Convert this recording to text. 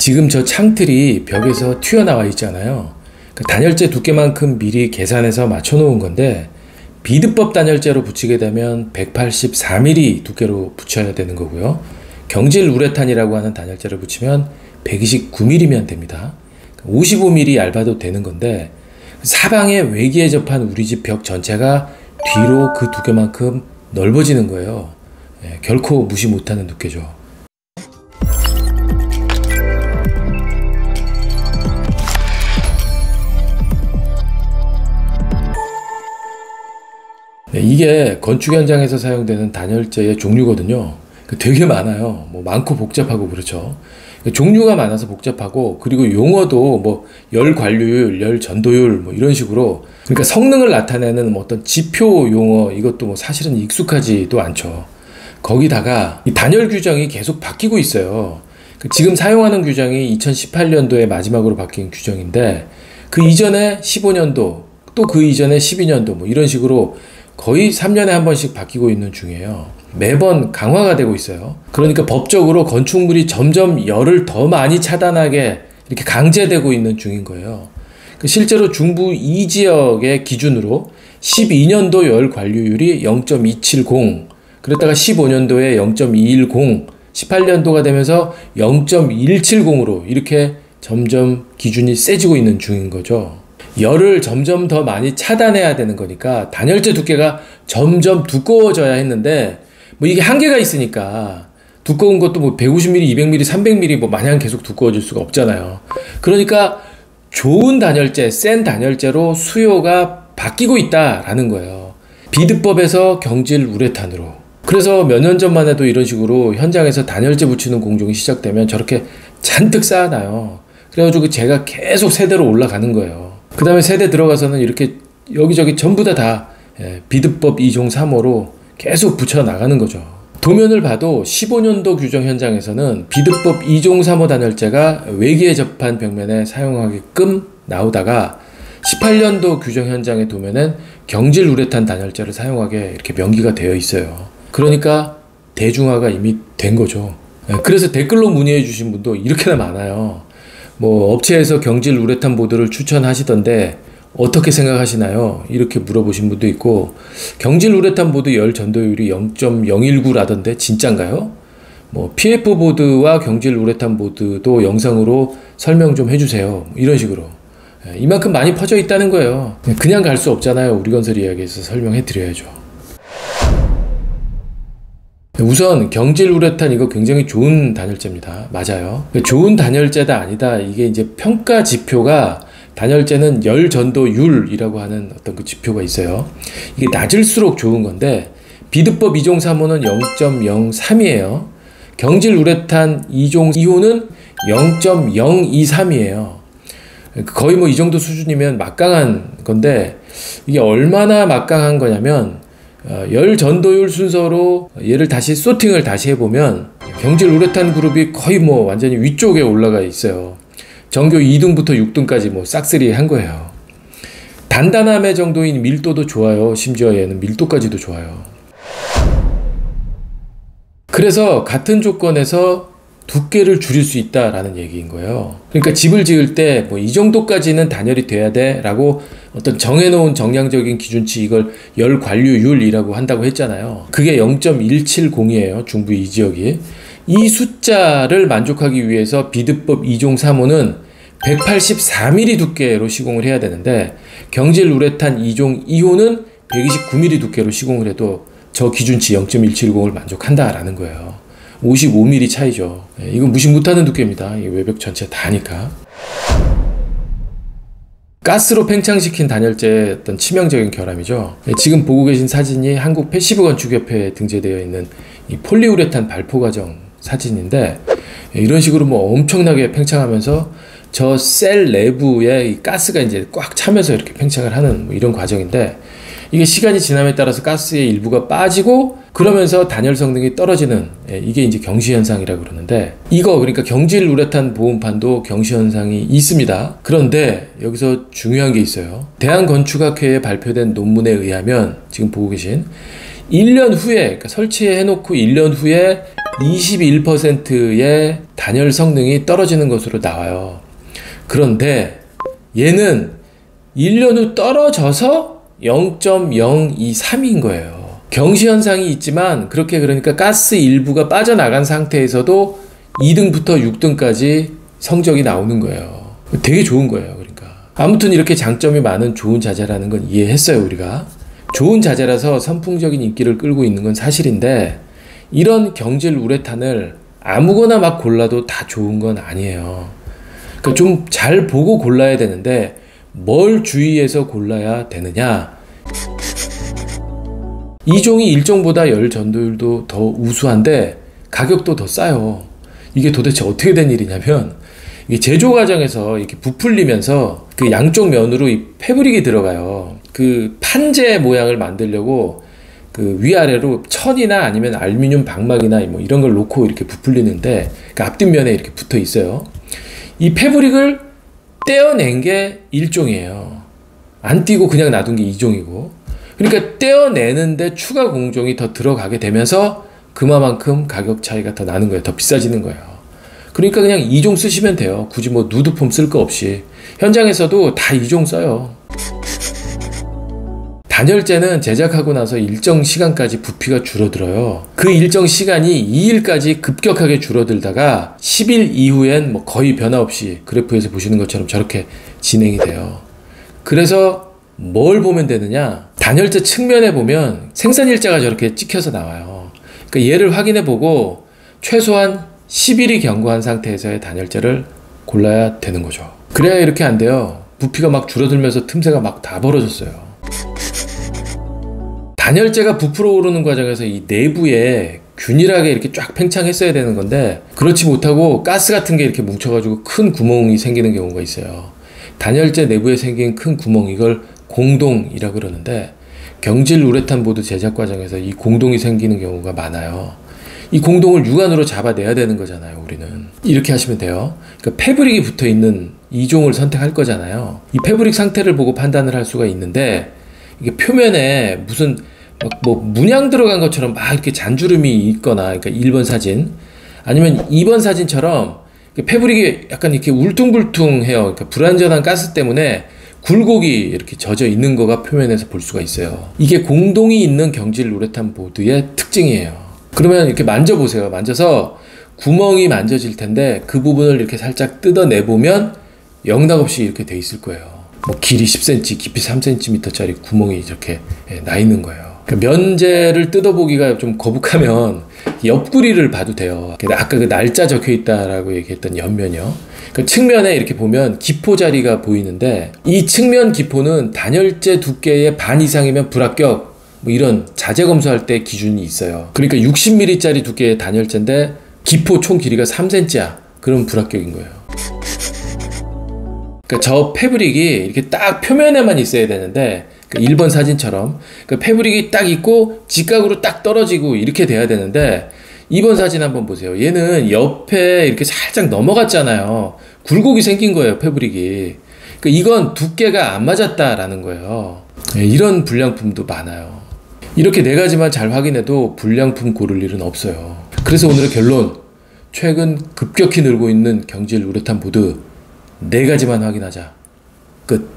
지금 저 창틀이 벽에서 튀어나와 있잖아요. 단열재 두께만큼 미리 계산해서 맞춰 놓은 건데 비드법 단열재로 붙이게 되면 184mm 두께로 붙여야 되는 거고요. 경질 우레탄이라고 하는 단열재를 붙이면 129mm면 됩니다. 55mm 얇아도 되는 건데 사방에 외기에 접한 우리 집 벽 전체가 뒤로 그 두께만큼 넓어지는 거예요. 결코 무시 못하는 두께죠. 이게 건축 현장에서 사용되는 단열재의 종류거든요. 되게 많아요. 많고 복잡하고 그렇죠. 종류가 많아서 복잡하고, 그리고 용어도 열 관류율, 열 전도율 이런 식으로, 그러니까 성능을 나타내는 어떤 지표 용어, 이것도 사실은 익숙하지도 않죠. 거기다가 이 단열 규정이 계속 바뀌고 있어요. 지금 사용하는 규정이 2018년도에 마지막으로 바뀐 규정인데 그 이전에 15년도, 또 그 이전에 12년도 이런 식으로 거의 3년에 한 번씩 바뀌고 있는 중이에요. 매번 강화가 되고 있어요. 그러니까 법적으로 건축물이 점점 열을 더 많이 차단하게 이렇게 강제되고 있는 중인 거예요. 실제로 중부 이 지역의 기준으로 12년도 열 관리율이 0.270, 그랬다가 15년도에 0.210, 18년도가 되면서 0.170으로 이렇게 점점 기준이 세지고 있는 중인 거죠. 열을 점점 더 많이 차단해야 되는 거니까 단열재 두께가 점점 두꺼워져야 했는데 이게 한계가 있으니까 두꺼운 것도 150mm, 200mm, 300mm 마냥 계속 두꺼워질 수가 없잖아요. 그러니까 좋은 단열재, 센 단열재로 수요가 바뀌고 있다라는 거예요. 비드법에서 경질 우레탄으로. 그래서 몇 년 전만 해도 이런 식으로 현장에서 단열재 붙이는 공정이 시작되면 저렇게 잔뜩 쌓아놔요. 그래가지고 제가 계속 세대로 올라가는 거예요. 그 다음에 세대 들어가서는 이렇게 여기저기 전부 다 비드법 2종 3호로 계속 붙여 나가는 거죠. 도면을 봐도 15년도 규정 현장에서는 비드법 2종 3호 단열재가 외기에 접한 벽면에 사용하게끔 나오다가 18년도 규정 현장의 도면엔 경질 우레탄 단열재를 사용하게 이렇게 명기가 되어 있어요. 그러니까 대중화가 이미 된 거죠. 그래서 댓글로 문의해 주신 분도 이렇게나 많아요. 업체에서 경질 우레탄 보드를 추천하시던데 어떻게 생각하시나요? 이렇게 물어보신 분도 있고, 경질 우레탄 보드 열 전도율이 0.019라던데 진짠가요? PF 보드와 경질 우레탄 보드도 영상으로 설명 좀 해주세요. 이런 식으로. 이만큼 많이 퍼져 있다는 거예요. 그냥 갈 수 없잖아요. 우리건설 이야기에서 설명해 드려야죠. 우선 경질 우레탄 이거 굉장히 좋은 단열재입니다. 맞아요. 좋은 단열재다 아니다, 이게 이제 평가 지표가, 단열재는 열 전도율이라고 하는 어떤 그 지표가 있어요. 이게 낮을수록 좋은 건데 비드법 2종 3호는 0.03이에요. 경질 우레탄 2종 2호는 0.023이에요. 거의 이 정도 수준이면 막강한 건데, 이게 얼마나 막강한 거냐면 열 전도율 순서로 얘를 다시 소팅을 다시 해보면 경질 우레탄 그룹이 거의 완전히 위쪽에 올라가 있어요. 전교 2등부터 6등까지 싹쓸이 한 거예요. 단단함의 정도인 밀도도 좋아요. 심지어 얘는 밀도까지도 좋아요. 그래서 같은 조건에서 두께를 줄일 수 있다라는 얘기인 거예요. 그러니까 집을 지을 때 이 정도까지는 단열이 돼야 돼 라고 어떤 정해놓은 정량적인 기준치, 이걸 열 관류율이라고 한다고 했잖아요. 그게 0.170이에요. 중부 이 지역이. 이 숫자를 만족하기 위해서 비드법 2종 3호는 184mm 두께로 시공을 해야 되는데 경질 우레탄 2종 2호는 129mm 두께로 시공을 해도 저 기준치 0.170을 만족한다라는 거예요. 55mm 차이죠. 이건 무시 못하는 두께입니다. 외벽 전체 다니까. 가스로 팽창시킨 단열재의 어떤 치명적인 결함이죠. 지금 보고 계신 사진이 한국 패시브 건축협회에 등재되어 있는 이 폴리우레탄 발포 과정 사진인데, 이런 식으로 엄청나게 팽창하면서 저 셀 내부에 이 가스가 이제 꽉 차면서 이렇게 팽창을 하는 이런 과정인데, 이게 시간이 지남에 따라서 가스의 일부가 빠지고 그러면서 단열 성능이 떨어지는, 이게 이제 경시현상이라고 그러는데, 이거 그러니까 경질 우레탄 보온판도 경시현상이 있습니다. 그런데 여기서 중요한 게 있어요. 대한건축학회에 발표된 논문에 의하면 지금 보고 계신 1년 후에, 그러니까 설치해 놓고 1년 후에 21%의 단열 성능이 떨어지는 것으로 나와요. 그런데 얘는 1년 후 떨어져서 0.023인 거예요. 경시현상이 있지만 그렇게 그러니까 가스 일부가 빠져나간 상태에서도 2등부터 6등까지 성적이 나오는 거예요. 되게 좋은 거예요. 그러니까 아무튼 이렇게 장점이 많은 좋은 자재라는 건 이해했어요. 우리가 좋은 자재라서 선풍적인 인기를 끌고 있는 건 사실인데 이런 경질 우레탄을 아무거나 막 골라도 다 좋은 건 아니에요. 그러니까 좀 잘 보고 골라야 되는데 뭘 주의해서 골라야 되느냐. 이 종이 일종보다 열 전도율도 더 우수한데 가격도 더 싸요. 이게 도대체 어떻게 된 일이냐면 이게 제조 과정에서 이렇게 부풀리면서 그 양쪽 면으로 이 패브릭이 들어가요. 그 판재 모양을 만들려고 그 위아래로 천이나 아니면 알루미늄 방막이나 뭐 이런 걸 놓고 이렇게 부풀리는데 그 앞뒷면에 이렇게 붙어 있어요. 이 패브릭을 떼어낸 게 1종이에요. 안 띄고 그냥 놔둔 게 2종이고. 그러니까 떼어내는데 추가 공정이 더 들어가게 되면서 그만큼 가격 차이가 더 나는 거예요. 더 비싸지는 거예요. 그러니까 그냥 2종 쓰시면 돼요. 굳이 뭐 누드폼 쓸 거 없이. 현장에서도 다 2종 써요. 단열재는 제작하고 나서 일정 시간까지 부피가 줄어들어요. 그 일정 시간이 2일까지 급격하게 줄어들다가 10일 이후엔 뭐 거의 변화 없이 그래프에서 보시는 것처럼 저렇게 진행이 돼요. 그래서 뭘 보면 되느냐? 단열재 측면에 보면 생산일자가 저렇게 찍혀서 나와요. 그러니까 얘를 확인해 보고 최소한 10일이 경과한 상태에서의 단열재를 골라야 되는 거죠. 그래야 이렇게 안 돼요. 부피가 막 줄어들면서 틈새가 막 다 벌어졌어요. 단열재가 부풀어 오르는 과정에서 이 내부에 균일하게 이렇게 쫙 팽창했어야 되는 건데 그렇지 못하고 가스 같은 게 이렇게 뭉쳐가지고 큰 구멍이 생기는 경우가 있어요. 단열재 내부에 생긴 큰 구멍, 이걸 공동이라고 그러는데 경질 우레탄 보드 제작 과정에서 이 공동이 생기는 경우가 많아요. 이 공동을 육안으로 잡아내야 되는 거잖아요. 우리는 이렇게 하시면 돼요. 그러니까 패브릭이 붙어있는 2종을 선택할 거잖아요. 이 패브릭 상태를 보고 판단을 할 수가 있는데 이게 표면에 무슨 뭐 문양 들어간 것처럼 막 이렇게 잔주름이 있거나, 그러니까 1번 사진 아니면 2번 사진처럼 패브릭이 약간 이렇게 울퉁불퉁해요. 그러니까 불안전한 가스 때문에 굴곡이 이렇게 젖어 있는 거가 표면에서 볼 수가 있어요. 이게 공동이 있는 경질 우레탄 보드의 특징이에요. 그러면 이렇게 만져보세요. 만져서 구멍이 만져질 텐데 그 부분을 이렇게 살짝 뜯어내보면 영락없이 이렇게 돼 있을 거예요. 뭐 길이 10cm, 깊이 3cm짜리 구멍이 이렇게 나 있는 거예요. 그러니까 면제를 뜯어보기가 좀 거북하면 옆구리를 봐도 돼요. 아까 그 날짜 적혀 있다라고 얘기했던 옆면이요. 그러니까 측면에 이렇게 보면 기포 자리가 보이는데 이 측면 기포는 단열재 두께의 반 이상이면 불합격, 뭐 이런 자재 검수할 때 기준이 있어요. 그러니까 60mm짜리 두께의 단열재인데 기포 총 길이가 3cm야. 그럼 불합격인 거예요. 그러니까 저 패브릭이 이렇게 딱 표면에만 있어야 되는데, 그러니까 1번 사진처럼 그러니까 패브릭이 딱 있고 직각으로 딱 떨어지고 이렇게 돼야 되는데 2번 사진 한번 보세요. 얘는 옆에 이렇게 살짝 넘어갔잖아요. 굴곡이 생긴 거예요, 패브릭이. 그러니까 이건 두께가 안 맞았다라는 거예요. 이런 불량품도 많아요. 이렇게 네 가지만 잘 확인해도 불량품 고를 일은 없어요. 그래서 오늘의 결론, 최근 급격히 늘고 있는 경질 우레탄 보드 4가지만 확인하자. 끝.